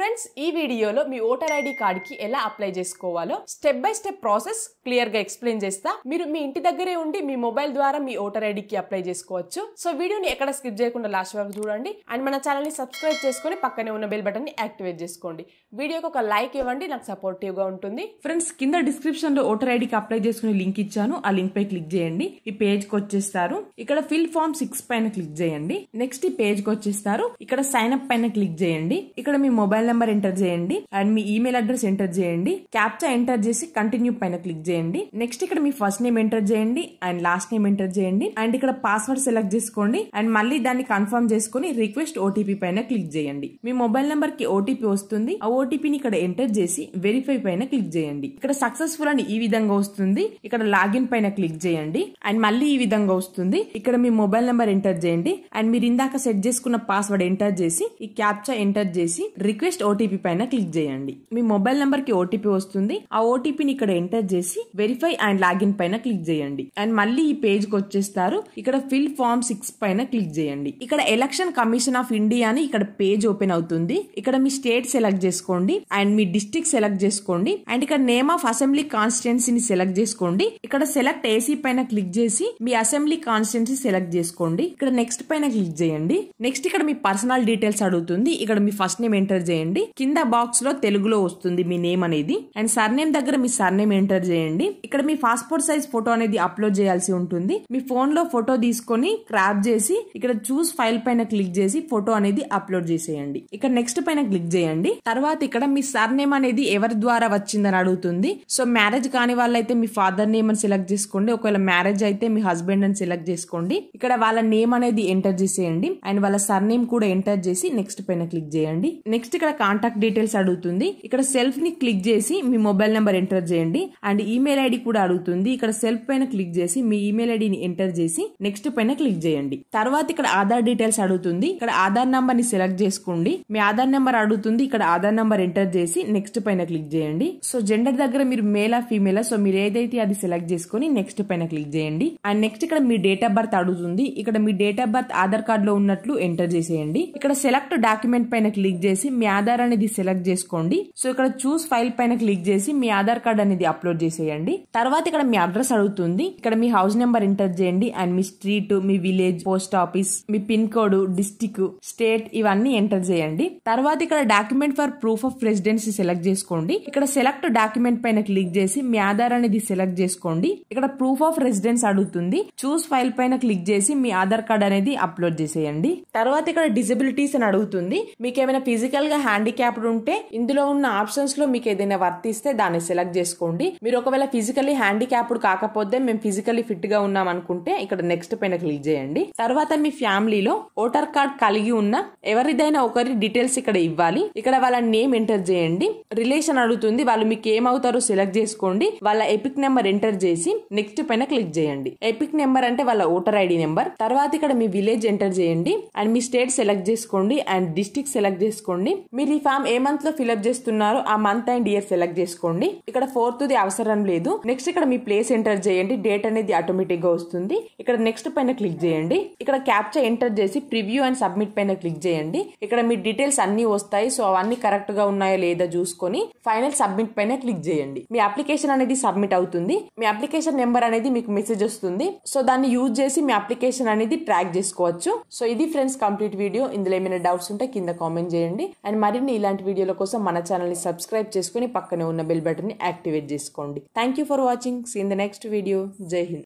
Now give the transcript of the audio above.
Friends ఈ వీడియోలో మీ voter ID card కి ఎలా అప్లై చేసుకోవాలో step by step process clear గా ఎక్స్ప్లెయిన్ చేస్తా. మీరు మీ ఇంటి దగ్గరే ఉండి మీ మొబైల్ ద్వారా మీ ఓటర్ ఐడి కి అప్లై చేసుకోవచ్చు. సో వీడియోని ఎక్కడ స్కిప్ చేయకుండా లాస్ట్ వరకు చూడండి అండ్ మన ఛానల్ ని సబ్స్క్రైబ్ చేసుకొని పక్కనే ఉన్న బెల్ బటన్ ని యాక్టివేట్ చేసుకోండి. వీడియోకి ఒక లైక్ ఇవ్వండి, నాకు సపోర్టివ్ గా ఉంటుంది. ఫ్రెండ్స్ కింద డిస్క్రిప్షన్ లో ఓటర్ ఐడి కి అప్లై చేసుకునే లింక్ ఇచ్చాను, ఆ లింక్ పై క్లిక్ చేయండి. ఈ పేజ్ కి వచ్చేస్తారు. ఇక్కడ ఫిల్ ఫామ్ 6 పైన క్లిక్ చేయండి. నెక్స్ట్ ఈ పేజ్ కి వచ్చేస్తారు. ఇక్కడ సైన్ అప్ పైన క్లిక్ చేయండి. ఇక్కడ మీ మొబైల్ నెంబర్ ఎంటర్ చేయండి and me email address enter చేయండి. క్యాప్చా ఎంటర్ చేసి కంటిన్యూ పైన క్లిక్ చేయండి. నెక్స్ట్ ఇక్కడ మీ ఫస్ట్ నేమ్ ఎంటర్ చేయండి అండ్ లాస్ట్ నేమ్ ఎంటర్ చేయండి అండ్ ఇక్కడ పాస్వర్డ్ సెలెక్ట్ చేసుకోండి అండ్ మళ్ళీ దాన్ని కన్ఫర్మ్ చేసుకుని రిక్వెస్ట్ ఓటీపీ పైన క్లిక్ చేయండి. మీ మొబైల్ నెంబర్ కి ఓటీపీ వస్తుంది. ఆ ఓటీపీని ఇక్కడ ఎంటర్ చేసి వెరిఫై పైన క్లిక్ చేయండి. ఇక్కడ సక్సెస్ఫుల్ అని ఈ విధంగా వస్తుంది. ఇక్కడ లాగిన్ పైన క్లిక్ చేయండి అండ్ మళ్ళీ ఈ విధంగా వస్తుంది. ఇక్కడ మీ మొబైల్ నెంబర్ ఎంటర్ చేయండి అండ్ మీరు ఇందాక సెట్ చేసుకున్న పాస్వర్డ్ ఎంటర్ చేసి ఈ క్యాప్చా ఎంటర్ చేసి రిక్వెస్ట్ ఓటీపీ పైన క్లిక్ చేయండి. మీ మొబైల్ నెంబర్ కి ఓటీపీ వస్తుంది. ఆ ఓటీపీని ఇక్కడ ఎంటర్ చేసి వెరిఫై అండ్ లాగిన్ పైన క్లిక్ చేయండి అండ్ మళ్ళీ ఈ పేజ్ కి వచ్చేస్తారు. ఇక్కడ ఫిల్ ఫామ్ 6 పైన క్లిక్ చేయండి. ఇక్కడ ఎలక్షన్ కమిషన్ ఆఫ్ ఇండియా అని ఇక్కడ పేజ్ ఓపెన్ అవుతుంది. ఇక్కడ మీ స్టేట్ సెలెక్ట్ చేసుకోండి అండ్ మీ డిస్ట్రిక్ట్ సెలెక్ట్ చేసుకోండి అండ్ ఇక్కడ నేమ్ ఆఫ్ అసెంబ్లీ కాన్స్టిట్యున్సీని సెలెక్ట్ చేసుకోండి. ఇక్కడ సెలెక్ట్ ఏసీ పైన క్లిక్ చేసి మీ అసెంబ్లీ కాన్స్టిట్యున్సీ సెలెక్ట్ చేసుకోండి. ఇక్కడ నెక్స్ట్ పైన క్లిక్ చేయండి. నెక్స్ట్ ఇక్కడ మీ పర్సనల్ డీటెయిల్స్ అడుగుతుంది. ఇక్కడ మీ ఫస్ట్ నేమ్ ఎంటర్ చేయండి. కింద బాక్స్ లో తెలుగులో వస్తుంది మీ నేమ్ అనేది అండ్ సర్నేమ్ దగ్గర మీ సర్నేమ్ ఎంటర్ చేయండి. ఇక్కడ మీ పాస్పోర్ట్ సైజ్ ఫోటో అనేది అప్లోడ్ చేయాల్సి ఉంటుంది. మీ ఫోన్ లో ఫోటో తీసుకొని క్రాప్ చేసి ఇక్కడ చూస్ ఫైల్ పైన క్లిక్ చేసి ఫోటో అనేది అప్లోడ్ చేసేయండి. ఇక్కడ నెక్స్ట్ పైన క్లిక్ చేయండి. తర్వాత ఇక్కడ మీ సర్నేమ్ అనేది ఎవరి ద్వారా వచ్చిందని అడుగుతుంది. సో మ్యారేజ్ కాని వాళ్ళైతే మీ ఫాదర్ నేమ్ అని సెలెక్ట్ చేసుకోండి. ఒకవేళ మ్యారేజ్ అయితే మీ హస్బెండ్ అని సెలెక్ట్ చేసుకోండి. ఇక్కడ వాళ్ళ నేమ్ అనేది ఎంటర్ చేసేయండి అండ్ వాళ్ళ సర్నేమ్ కూడా ఎంటర్ చేసి నెక్స్ట్ పైన క్లిక్ చేయండి. నెక్స్ట్ ఇక్కడ కాంటాక్ట్ డీటెయిల్స్ అడుగుతుంది. ఇక్కడ సెల్ఫ్ ని క్లిక్ చేసి మీ మొబైల్ నెంబర్ ఎంటర్ చేయండి అండ్ ఈమెయిల్ ఐడి కూడా అడుగుతుంది. ఇక్కడ సెల్ఫ్ పైన క్లిక్ చేసి మీ ఈమెయిల్ ఐడిని ఎంటర్ చేసి నెక్స్ట్ పైన క్లిక్ చేయండి. తర్వాత ఇక్కడ ఆధార్ డీటెయిల్స్ అడుగుతుంది. ఇక్కడ ఆధార్ నంబర్ ని సెలెక్ట్ చేసుకోండి. మీ ఆధార్ నెంబర్ అడుగుతుంది. ఇక్కడ ఆధార్ నెంబర్ ఎంటర్ చేసి నెక్స్ట్ పైన క్లిక్ చేయండి. సో జెండర్ దగ్గర మీరు మేలా ఫీమేలా సో మీరు ఏదైతే అది సెలెక్ట్ చేసుకుని నెక్స్ట్ పైన క్లిక్ చేయండి అండ్ నెక్స్ట్ ఇక్కడ మీ డేట్ ఆఫ్ బర్త్ అడుగుతుంది. ఇక్కడ మీ date of birth Aadhaar card లో ఉన్నట్లు ఎంటర్ చేసేయండి. ఇక్కడ సెలెక్ట్ డాక్యుమెంట్ పైన క్లిక్ చేసి మీ ఆధార్ అనేది సెలెక్ట్ చేసుకోండి. సో ఇక్కడ చూస్ ఫైల్ పైన క్లిక్ చేసి మీ ఆధార్ కార్డ్ అనేది అప్లోడ్ చేసేయండి. తర్వాత ఇక్కడ మీ అడ్రస్ అడుగుతుంది. ఇక్కడ మీ హౌస్ నెంబర్ ఎంటర్ చేయండి and me street, me village, post office, me pin code, district, state ఇవన్నీ ఎంటర్ చేయండి. తర్వాత ఇక్కడ document for proof of residency select చేసుకోండి. ఇక్కడ సెలెక్ట్ డాక్యుమెంట్ పైన క్లిక్ చేసి మీ ఆధార్ అనేది సెలెక్ట్ చేసుకోండి. ఇక్కడ ప్రూఫ్ ఆఫ్ రెసిడెన్స్ అడుగుతుంది. చూస్ ఫైల్ పైన క్లిక్ చేసి మీ ఆధార్ కార్డ్ అనేది అప్లోడ్ చేసేయండి. తర్వాత ఇక్కడ డిజబిలిటీస్ అని అడుగుతుంది. మీకు ఏమైనా ఫిజికల్ గా హ్యాండిక్యాప్డ్ ఉంటే ఇందులో ఉన్న ఆప్షన్స్ లో మీకు ఏదైనా వర్తిస్తే దాన్ని సెలెక్ట్ చేసుకోండి. మీరు ఒకవేళ ఫిజికల్లీ హ్యాండిక్యాప్డ్ కాకపోతే మేము ఫిజికల్లీ ఫిట్ గా ఉన్నాం అనుకుంటే ఇక్కడ నెక్స్ట్ పైన క్లిక్ చేయండి. తర్వాత మీ ఫ్యామిలీలో ఓటర్ కార్డ్ కలిగి ఉన్న ఎవరిదైనా ఒకరి డీటెయిల్స్ ఇక్కడ ఇవ్వాలి. ఇక్కడ వాళ్ళ నేమ్ ఎంటర్ చేయండి. రిలేషన్ అడుగుతుంది. వాళ్ళు మీకు ఏమవుతారో సెలెక్ట్ చేసుకోండి. వాళ్ళ ఎపిక్ నెంబర్ ఎంటర్ చేసి నెక్స్ట్ పైన క్లిక్ చేయండి. ఎపిక్ నెంబర్ అంటే వాళ్ళ ఓటర్ ఐడి నెంబర్. తర్వాత ఇక్కడ మీ విలేజ్ ఎంటర్ చేయండి అండ్ మీ స్టేట్ సెలెక్ట్ చేసుకోండి అండ్ డిస్ట్రిక్ట్ సెలెక్ట్ చేసుకోండి. మీరు ఈ ఫామ్ ఏ మంత్ లో ఫిల్అప్ చేస్తున్నారో ఆ మంత్ అండ్ ఇయర్ సెలెక్ట్ చేసుకోండి. ఇక్కడ 4th అవసరం లేదు. నెక్స్ట్ ఇక్కడ మీ ప్లేస్ ఎంటర్ చేయండి. డేట్ అనేది ఆటోమేటిక్ గా వస్తుంది. ఇక్కడ నెక్స్ట్ పైన క్లిక్ చేయండి. ఇక్కడ క్యాప్చా ఎంటర్ చేసి ప్రివ్యూ అండ్ సబ్మిట్ పైన క్లిక్ చేయండి. ఇక్కడ మీ డీటెయిల్స్ అన్ని వస్తాయి. సో అవన్నీ కరెక్ట్ గా ఉన్నాయో లేదా చూసుకొని ఫైనల్ సబ్మిట్ పైన క్లిక్ చేయండి. మీ అప్లికేషన్ అనేది సబ్మిట్ అవుతుంది. మీ అప్లికేషన్ నెంబర్ అనేది మీకు మెసేజ్ వస్తుంది. సో దాన్ని యూజ్ చేసి మీ అప్లికేషన్ అనేది ట్రాక్ చేసుకోవచ్చు. సో ఇది ఫ్రెండ్స్ కంప్లీట్ వీడియో. ఇందులో ఏమైనా డౌట్స్ ఉంటే కింద కామెంట్ చేయండి అండ్ మరిన్ని ఇలాంటి వీడియోల కోసం మన ఛానల్ ని సబ్స్క్రైబ్ చేసుకుని పక్కనే ఉన్న బెల్ బటన్ ని యాక్టివేట్ చేసుకోండి. Thank you for watching. See in the next video. జై హింద్.